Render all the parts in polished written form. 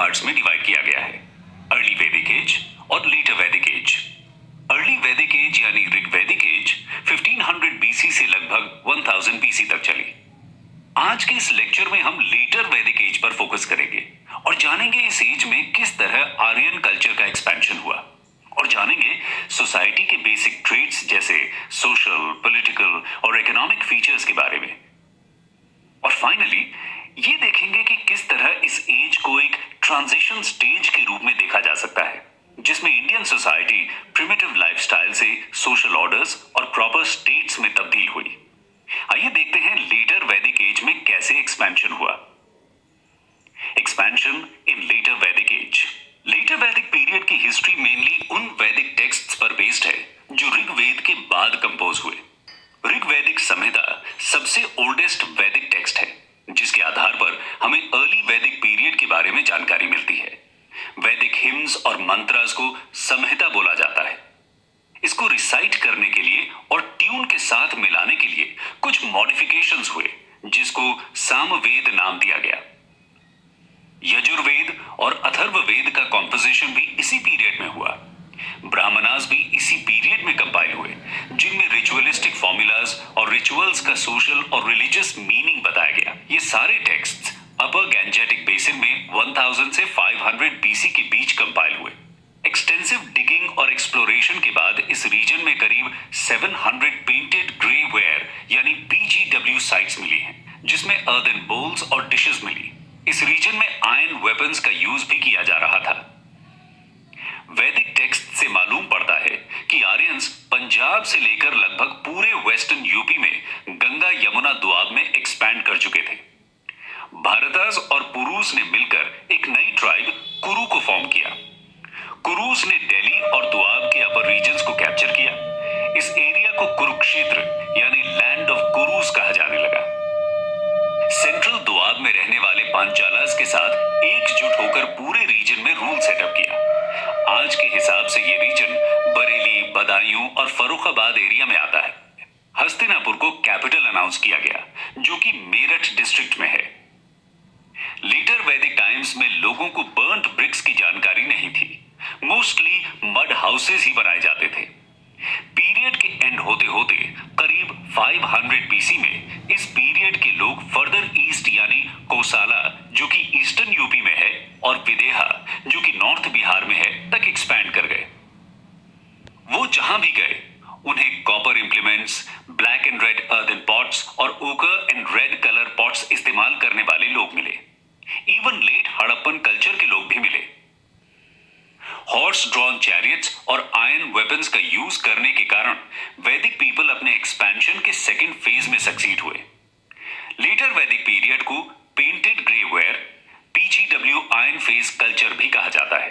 Parts में divide किया गया है, अर्ली वैदिक एज और लेटर वैदिक एज। अर्ली वैदिक एज यानी ऋग्वैदिक एज 1500 बीसी से लगभग 1000 बीसी तक चली। आज के इस लेक्चर में हम लेटर वैदिक एज पर फोकस करेंगे और जानेंगे इस एज में किस तरह आर्यन कल्चर का एक्सपेंशन हुआ, और जानेंगे सोसाइटी के बेसिक ट्रेट्स जैसे सोशल, पॉलिटिकल और इकोनॉमिक फीचर्स के बारे में। और फाइनली ये देखेंगे कि किस तरह इस एज को एक ट्रांजिशन स्टेज के रूप में देखा जा सकता है, जिसमें इंडियन सोसाइटी प्रिमिटिव लाइफस्टाइल से सोशल ऑर्डर्स और प्रॉपर स्टेट्स में तब्दील हुई। आइए देखते हैं लेटर वैदिक एज में कैसे एक्सपेंशन हुआ। एक्सपेंशन इन लेटर वैदिक एज। लेटर वैदिक पीरियड की हिस्ट्री मेनली उन वैदिक टेक्स्ट्स पर बेस्ड है जो ऋग्वेद के बाद कंपोज हुए। ऋग्वैदिक संहिता सबसे ओल्डेस्ट वैदिक टेक्स्ट है, जिसके आधार पर हमें अर्ली वैदिक पीरियड के बारे में जानकारी मिलती है। वैदिक हिम्स और मंत्रास को संहिता बोला जाता है। इसको रिसाइट करने के लिए और ट्यून के साथ मिलाने के लिए कुछ मॉडिफिकेशंस हुए, जिसको सामवेद नाम दिया गया। यजुर्वेद और अथर्ववेद का कॉम्पोजिशन भी इसी पीरियड में हुआ। ब्राह्मणास भी इसी पीरियड में कंपाइल हुए, जिनमें रिचुअलिस्टिक फॉर्मूलाज और रिचुअल्स का सोशल और रिलीजियस मीनिंग बताया गया। ये सारे टेक्स्ट्स अपर गैंजेटिक बेसिन में 1000 से 500 बीसी के बीच कंपाइल हुए। एक्सटेंसिव डिगिंग और एक्सप्लोरेशन के बाद इस रीजन में करीब 700 पेंटेड ग्रे वेयर यानी PGW साइट्स मिली हैं, जिसमें अर्दन बोल्स और डिशेस मिली। इस रीजन में आयरन वेपन्स का यूज भी किया जा रहा था। वैदिक टेक्स्ट से मालूम पड़ता है कि आर्यंस पंजाब से लेकर लगभग पूरे वेस्टर्न यूपी में गंगा यमुना दोआब में एक्सपैंड कर चुके थे। भारतास और पुरुष ने मिलकर एक नई ट्राइब कुरु को फॉर्म किया। कुरुस ने दिल्ली और दोआब के अपर रीजन्स को कैप्चर किया। इस एरिया को कुरुक्षेत्र यानी लैंड ऑफ कुरुस कहा जाने लगा। सेंट्रल दोआब में रहने वाले पांचालास के साथ एकजुट होकर पूरे रीजन में रूल सेटअप किया। आज के हिसाब से ये रीजन बरेली, बदायूं और फर्रुखाबाद एरिया में आता है। हस्तिनापुर को कैपिटल अनाउंस किया गया, जो कि मेरठ डिस्ट्रिक्ट में है। लेटर वैदिक टाइम्स में लोगों को बर्न्ट ब्रिक्स की जानकारी नहीं थी। मोस्टली मड हाउसेस ही बनाए जाते थे। पीरियड के एंड होते होते करीब 500 बीसी में इस पीरियड के लोग फर्दर ईस्ट यानी कोसाला, जो कि ईस्टर्न यूपी में है, और विदेहा, जो कि नॉर्थ बिहार में है, तक एक्सपैंड कर गए। वो जहां भी गए उन्हें copper implements, black and red earthen pots और ओकर एंड रेड कलर पॉट्स इस्तेमाल करने वाले लोग मिले। इवन लेट हड़प्पन कल्चर के लोग भी मिले। हॉर्स ड्रॉन चैरियट्स और आयरन वेपन्स का यूज करने के कारण वैदिक पीपल अपने एक्सपेंशन के सेकंड फेज में सक्सीड हुए। लेटर वैदिक पीरियड को painted grey where PGW iron phase culture भी कहा जाता है।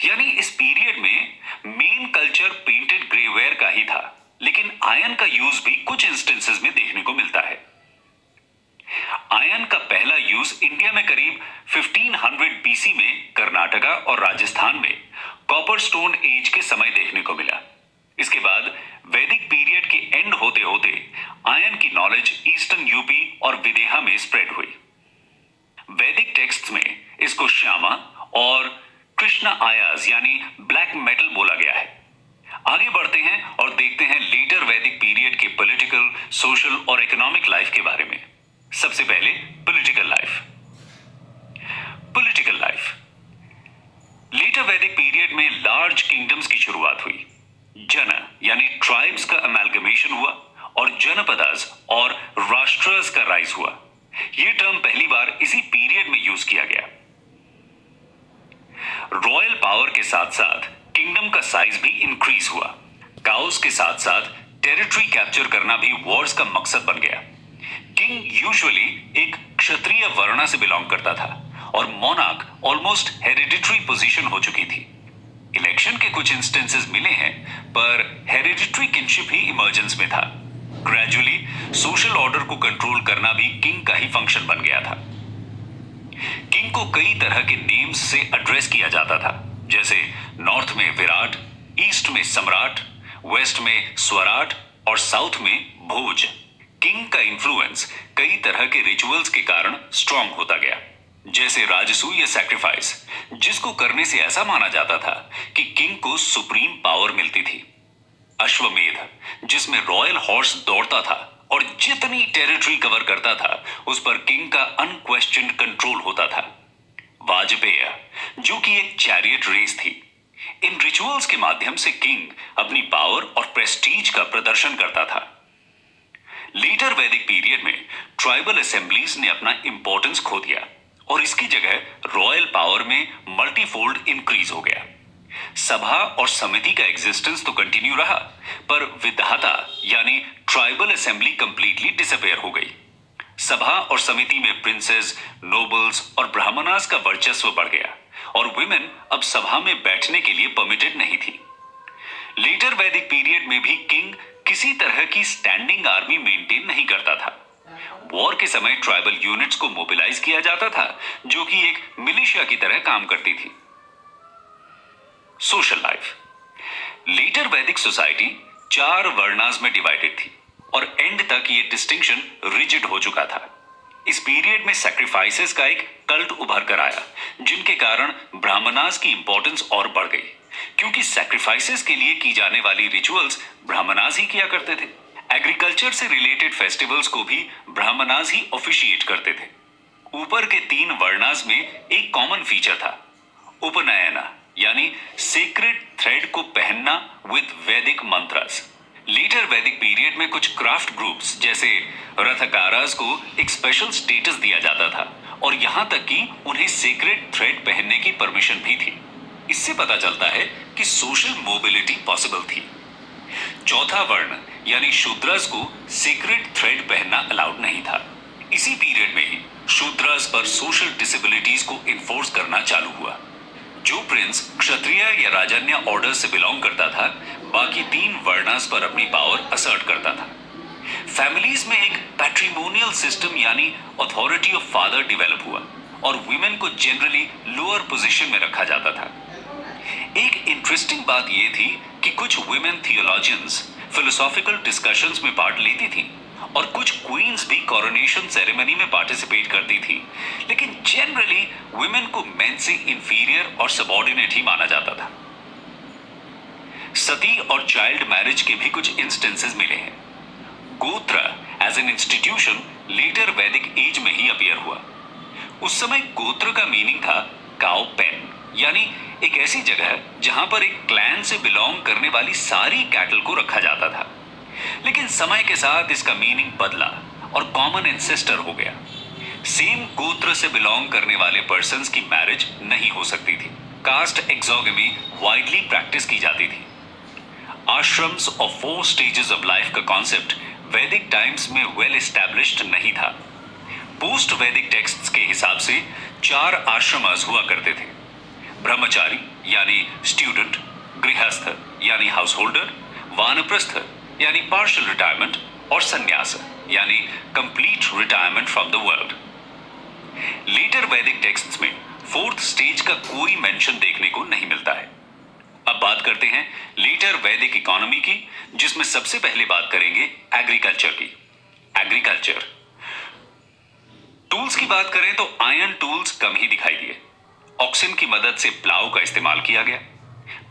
यानी इस पीरियड में main culture painted grey where का ही था, लेकिन आयरन का यूज भी कुछ इंस्टेंसेस में देखने को मिलता है। आयरन का पहला यूज इंडिया में करीब 1500 बीसी में कर्नाटका और राजस्थान में कॉपर स्टोन एज के समय देखने को मिला। इसके बाद वैदिक पीरियड के एंड होते होते आयरन की नॉलेज ईस्टर्न यूपी और विदेहा में स्प्रेड हुई। वैदिक टेक्स्ट में इसको श्यामा और कृष्णा आयाज यानी ब्लैक मेटल बोला गया है। आगे बढ़ते हैं और देखते हैं लेटर वैदिक पीरियड के पॉलिटिकल, सोशल और इकोनॉमिक लाइफ के बारे में। सबसे पहले political life. Political life later Vedic period में लार्ज किंगडम्स की शुरुआत हुई। जन यानी ट्राइब्स का अमेलगमेशन हुआ और जनपदास और राष्ट्रस का राइज हुआ। यह टर्म पहली बार इसी पीरियड में यूज किया गया। रॉयल पावर के साथ साथ किंगडम का साइज भी इंक्रीज हुआ। काउस के साथ साथ टेरिटरी कैप्चर करना भी वॉर्स का मकसद बन गया। किंग यूजुअली एक क्षत्रिय वर्ण से बिलोंग करता था और मोनार्क ऑलमोस्ट हेरिडिटरी पोजीशन हो चुकी थी। इलेक्शन के कुछ इंस्टेंसेस मिले हैं, पर हेरिडिटरी किंगशिप ही इमर्जेंस में था। ग्रेजुअली सोशल ऑर्डर को कंट्रोल करना भी किंग का ही फंक्शन बन गया था। किंग को कई तरह के नेम्स से एड्रेस किया जाता था, जैसे नॉर्थ में विराट, ईस्ट में सम्राट, वेस्ट में स्वराट और साउथ में भोज। किंग का इन्फ्लुएंस कई तरह के रिचुअल्स के कारण स्ट्रॉन्ग होता गया। जैसे राजसूय या सैक्रिफाइस, जिसको करने से ऐसा माना जाता था कि किंग को सुप्रीम पावर मिलती थी। अश्वमेध, जिसमें रॉयल हॉर्स दौड़ता था और जितनी टेरिटरी कवर करता था उस पर किंग का अनक्वेश्चन्ड कंट्रोल होता था। वाजपेय, जो कि एक चैरियट रेस थी। इन रिचुअल्स के माध्यम से किंग अपनी पावर और प्रेस्टीज का प्रदर्शन करता था। लेटर वैदिक पीरियड में ट्राइबल असेंबलीज ने अपना इंपॉर्टेंस खो दिया और इसकी जगह रॉयल पावर में मल्टीफोल्ड इंक्रीज हो गया। सभा और समिति का एग्जिस्टेंस तो कंटिन्यू रहा, पर विधाता यानी ट्राइबल असेंबली कंप्लीटली डिसअपेयर हो गई। सभा और समिति में प्रिंसेस, नोबल्स और ब्राह्मणास का वर्चस्व बढ़ गया और वुमेन अब सभा में बैठने के लिए परमिटेड नहीं थी। लेटर वैदिक पीरियड में भी किंग किसी तरह की स्टैंडिंग आर्मी मेंटेन नहीं करता था। वॉर के समय ट्राइबल यूनिट्स को मोबिलाइज किया जाता था, जो कि एक मिलिशिया की तरह काम करती थी। Social life. लेटर वैदिक सोसाइटी 4 वर्णास में डिवाइडेड थी और एंड तक ये डिस्टिंक्शन रिजिड हो चुका था। इस पीरियड में सैक्रिफाइसेस का एक कल्ट उभर कर आया, जिनके कारण ब्राह्मणास की इंपॉर्टेंस और बढ़ गई, क्योंकि सैक्रिफाइसेस के लिए की जाने वाली रिचुअल्स ब्राह्मणास ही किया करते थे। एग्रीकल्चर से रिलेटेड फेस्टिवल्स को भी ब्राह्मणास ही ऑफिशिएट करते थे। ऊपर के 3 वर्णास में एक कॉमन फीचर था, उपनयना यानी सेक्रेड थ्रेड को पहनना विद वैदिक मंत्रस। लेटर वैदिक पीरियड में कुछ क्राफ्ट ग्रुप्स जैसे रथकारास को एक स्पेशल स्टेटस दिया जाता था और यहां तक कि उन्हें सेक्रेड थ्रेड पहनने की परमिशन भी थी। इससे पता चलता है कि सोशल मोबिलिटी पॉसिबल थी। चौथा वर्ण यानी शूद्रस को सीक्रेट थ्रेड पहनना अलाउड नहीं था। इसी पीरियड में ही शूद्रस पर सोशल डिसेबिलिटीज को इन्फोर्स करना चालू हुआ। जो प्रिंस क्षत्रिय या राजन्य ऑर्डर से बिलोंग करता था, बाकी 3 वर्णास पर अपनी पावर असर्ट करता था। फैमिलीज में एक पैट्रिमोनियल सिस्टम यानी अथॉरिटी ऑफ फादर डेवलप हुआ और वुमेन को जनरली लोअर पोजीशन में रखा जाता था। एक इंटरेस्टिंग बात यह थी कि कुछ वुमेन थियोलॉजियंस फिलोसॉफिकल डिस्कशंस में पार्ट लेती थी और कुछ क्वींस भी कोरोनेशन सेरेमनी में पार्टिसिपेट करती थी, लेकिन जनरली वुमेन को मेन से इंफीरियर और सबऑर्डिनेट ही माना जाता था। सती और चाइल्ड मैरिज के भी कुछ इंस्टेंसेस मिले हैं। गोत्र एज एन इंस्टीट्यूशन लेटर वैदिक एज में ही अपीयर हुआ। उस समय गोत्र का मीनिंग था काउ पेन, यानी एक ऐसी जगह जहां पर एक क्लैन से बिलोंग करने वाली सारी कैटल को रखा जाता था। लेकिन समय के साथ इसका मीनिंग बदला और कॉमन एंसेस्टर हो गया। सेम गोत्र से बिलोंग करने वाले पर्सन्स की मैरिज नहीं हो सकती थी। कास्ट एक्सोगमी वाइडली प्रैक्टिस की जाती थी। आश्रम्स और 4 स्टेजेस ऑफ लाइफ का कॉन्सेप्ट वैदिक टाइम्स में वेल एस्टैब्लिश्ड नहीं था। पोस्ट वैदिक टेक्स्ट्स के हिसाब से 4 आश्रमस हुआ करते थे। ब्रह्मचारी यानी स्टूडेंट, गृहस्थ यानी हाउस होल्डर, वानप्रस्थ यानी पार्शियल रिटायरमेंट और संन्यास यानी complete retirement from the world. Later Vedic texts में 4th स्टेज का कोई मेंशन देखने को नहीं मिलता है। अब बात करते हैं लेटर वैदिक इकोनॉमी की, जिसमें सबसे पहले बात करेंगे एग्रीकल्चर की। एग्रीकल्चर टूल्स की बात करें तो आयरन टूल्स कम ही दिखाई दिए। ऑक्सिन की मदद से प्लाव का इस्तेमाल किया गया।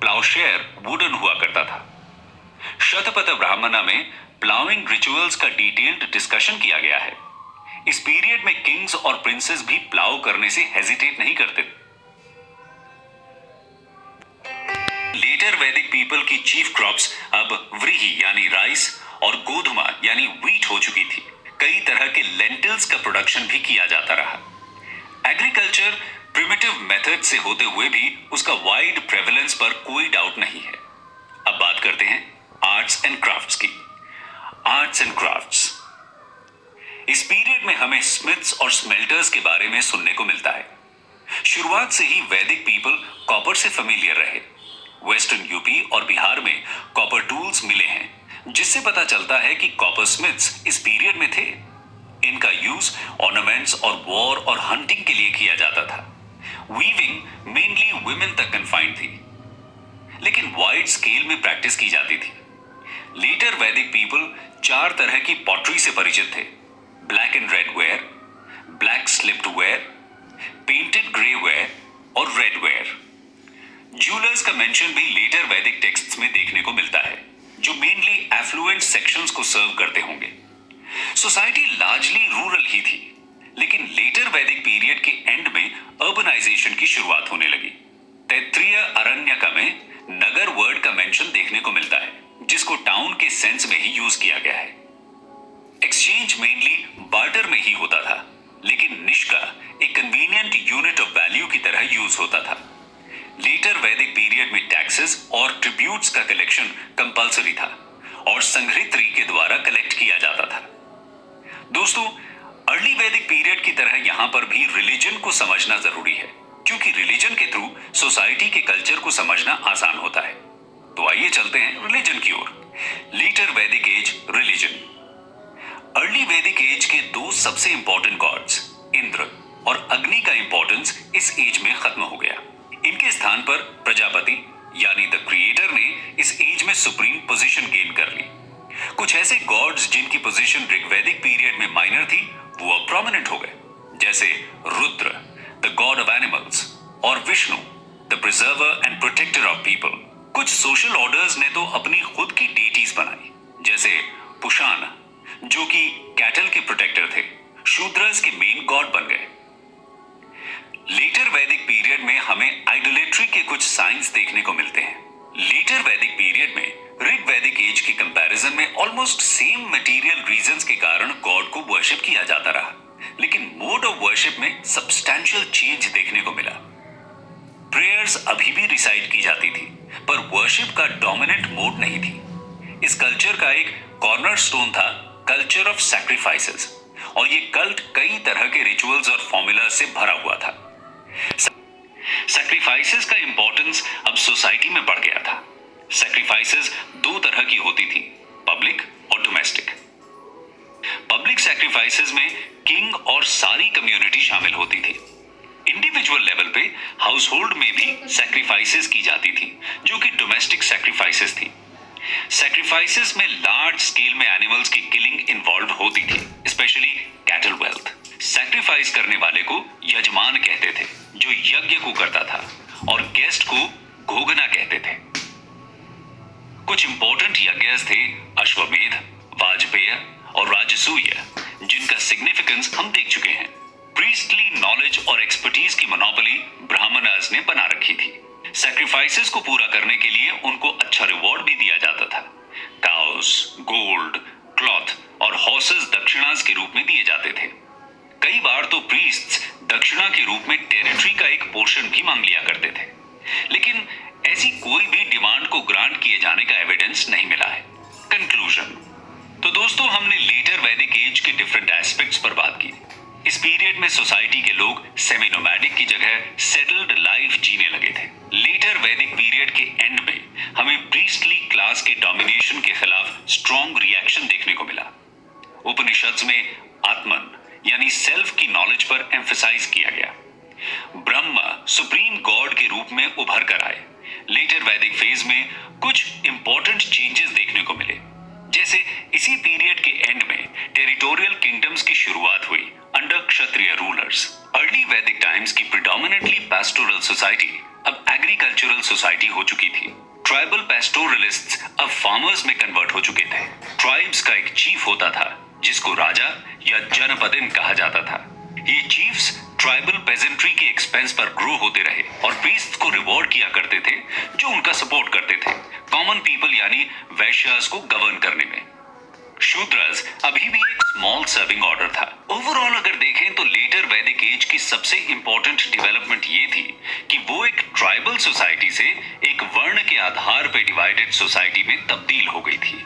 प्लाउशेयर वुडन हुआ करता था। शतपथ ब्राह्मणा में प्लाविंग रिचुअल्स का डिटेल्ड डिस्कशन किया गया है। इस पीरियड में किंग्स और प्रिंसेस भी प्लाव करने से हेजिटेट नहीं करते। लेटर वैदिक पीपल की चीफ क्रॉप्स अब व्रीहि यानी राइस और गोधुमा यानी व्हीट हो चुकी थी। कई तरह के लेंटिल्स का प्रोडक्शन भी किया जाता रहा। एग्रीकल्चर प्रिमिटिव मेथड से होते हुए भी उसका वाइड प्रेवलेंस पर कोई डाउट नहीं है। अब बात करते हैं आर्ट्स एंड क्राफ्ट्स की। आर्ट्स एंड क्राफ्ट्स इस पीरियड में हमें स्मिथ्स और स्मेल्टर्स के बारे में सुनने को मिलता है। शुरुआत से ही वैदिक पीपल कॉपर से फेमिलियर रहे। वेस्टर्न यूपी और बिहार में कॉपर टूल्स मिले हैं, जिससे पता चलता है कि कॉपर स्मिथ्स इस पीरियड में थे। इनका यूज ऑर्नामेंट्स और वॉर और हंटिंग के लिए किया जाता था। वीविंग मेनली वुमेन तक कन्फाइंड थी, लेकिन वाइड स्केल में प्रैक्टिस की जाती थी। लेटर वैदिक पीपल 4 तरह की पॉटरी से परिचित थे: black and red ware, black slipped ware, painted grey ware और रेड वेयर। ज्वेलर्स का मेंशन भी लेटर वैदिक टेक्स्ट्स में देखने को मिलता है, जो मेनली एफ्लुएंट सेक्शंस को सर्व करते होंगे। सोसाइटी लार्जली रूरल ही थी, लेकिन लेटर वैदिक पीरियड के एंड में अर्बनाइजेशन की शुरुआत होने लगी। तैत्रीय अरण्यका में नगर वर्ड का मेंशन देखने को मिलता है, जिसको टाउन के सेंस में ही यूज किया गया है। एक्सचेंज मेनली बार्टर में ही होता था, लेकिन निष्का एक कन्वीनियंट यूनिट ऑफ वैल्यू की तरह यूज होता था। लेटर वैदिक पीरियड में टैक्सेस और ट्रिब्यूट्स का कलेक्शन कंपल्सरी था और संग्रहित्री के द्वारा कलेक्ट किया जाता था। दोस्तों, अर्ली वैदिक पीरियड की तरह यहां पर भी रिलीजन को समझना जरूरी है, क्योंकि रिलीजन के थ्रू सोसाइटी के कल्चर को समझना आसान होता है। तो आइए चलते हैं रिलीजन की ओर। लेटर वैदिक एज रिलीजन। अर्ली वैदिक एज के दो सबसे इंपॉर्टेंट गॉड्स इंद्र और अग्नि का इंपॉर्टेंस इस एज में खत्म हो गया। इनके स्थान पर प्रजापति यानी द क्रिएटर ने इस एज में सुप्रीम पोजीशन गेन कर ली। कुछ ऐसे गॉड्स जिनकी पोजीशन ऋग्वैदिक पीरियड में माइनर थी, वो अब प्रोमिनेंट हो गए, जैसे Rudra the god of animals और Vishnu the preserver and protector of people. कुछ सोशल ऑर्डर्स ने तो अपनी खुद की डेटीज बनाई, जैसे पुषान जो कि कैटल के प्रोटेक्टर थे, शूद्रस के मेन गॉड बन गए। लेटर वैदिक पीरियड में हमें आइडोलेट्री के कुछ साइंस देखने को मिलते हैं। लेटर वैदिक पीरियड में ऋग वैदिक एज के कंपैरिजन में ऑलमोस्ट सेम मटेरियल रीजंस के कारण गॉड को वर्शिप किया जाता रहा, लेकिन मोड ऑफ वर्शिप में सब्सटैंशियल चेंज देखने को मिला। प्रेयर्स अभी भी रिसाइट की जाती थी, पर वर्शिप का डोमिनेंट मोड नहीं थी। इस कल्चर का एक कॉर्नरस्टोन था कल्चर ऑफ सैक्रिफाइसेस, और ये कल्ट कई तरह के रिचुअल्स और फॉर्मूला से भरा हुआ था। सैक्रिफाइसेस का इंपॉर्टेंस अब सोसाइटी में बढ़ गया था। सैक्रिफाइसेस दो तरह की होती थी, पब्लिक और डोमेस्टिक। पब्लिक सैक्रिफाइसेस में किंग और सारी कम्युनिटी शामिल होती थी। इंडिविजुअल लेवल पे हाउस होल्ड में भी सैक्रिफाइसेस की जाती थी, जो कि डोमेस्टिक सैक्रिफाइसेस थी। सैक्रिफाइसेस में लार्ज स्केल में एनिमल्स की किलिंग इन्वॉल्व होती थी, स्पेशली कैटल वेल्थ। सैक्रिफाइस करने वाले को यजमान कहते थे, जो यज्ञ को करता था, और गेस्ट को घोगना कहते थे। कुछ इंपॉर्टेंट यज्ञ थे अश्वमेध, वाजपेय और राजसूय, जिनका सिग्निफिकेंस हम देख चुके हैं। प्रीस्टली नॉलेज और एक्सपर्टीज की मोनोपोली ब्राह्मणर्स ने बना रखी थी। सैक्रिफाइसेस को पूरा करने के लिए उनको अच्छा रिवॉर्ड भी दिया जाता था। काउस, गोल्ड, क्लॉथ और हॉर्सेस दक्षिणास के रूप में दिए जाते थे। कई बार तो प्रीस्ट्स दक्षिणा के रूप में टेरिटरी का एक पोर्शन भी मांग लिया करते थे, लेकिन ऐसी कोई भी डिमांड को ग्रांट किए जाने का एविडेंस नहीं मिला है। कंक्लूजन। तो दोस्तों, हमने लेटर वैदिक एज के डिफरेंट एस्पेक्ट्स पर बात की। इस पीरियड में सोसाइटी के लोग सेमी नोमैडिक की जगह सेटल्ड लाइफ जीने लगे थे। लेटर वैदिक पीरियड के एंड में हमें प्रीस्टली क्लास के डोमिनेशन के खिलाफ स्ट्रॉन्ग रिएक्शन देखने को मिला। उपनिषद्स में आत्मन यानी सेल्फ की नॉलेज पर एम्फसाइज किया गया। ब्रह्मा सुप्रीम गॉड के रूप में उभर कर आए। लेटर वैदिक फेज में कुछ इंपॉर्टेंट चेंजेस देखने को मिले, जैसे इसी पीरियड के एंड में टेरिटोरियल किंगडम्स की शुरुआत हुई अंडर क्षत्रिय रूलर्स। अर्ली वैदिक टाइम्स की प्रिडोमिनेंटली पैस्टोरल सोसाइटी अब एग्रीकल्चरल सोसाइटी हो चुकी थी। ट्राइबल पैस्टोरलिस्ट्स अब फार्मर्स में कन्वर्ट हो चुके थे। ट्राइब्स का एक चीफ होता था, जिसको राजा या जनपदिन कहा जाता था। ये चीफ्स ट्राइबल पेजेंट्री के एक्सपेंस पर ग्रो होते रहे और प्रीस्ट को रिवॉर्ड किया करते थे, जो उनका सपोर्ट करते थे कॉमन पीपल यानी वैश्यास को गवर्न करने में। शूद्रस अभी भी एक स्मॉल सर्विंग ऑर्डर था। ओवरऑल अगर देखें तो लेटर वैदिक एज की सबसे इंपॉर्टेंट डेवलपमेंट ये थी कि वो एक ट्राइबल सोसाइटी से एक वर्ण के आधार पर डिवाइडेड सोसाइटी में तब्दील हो गई थी।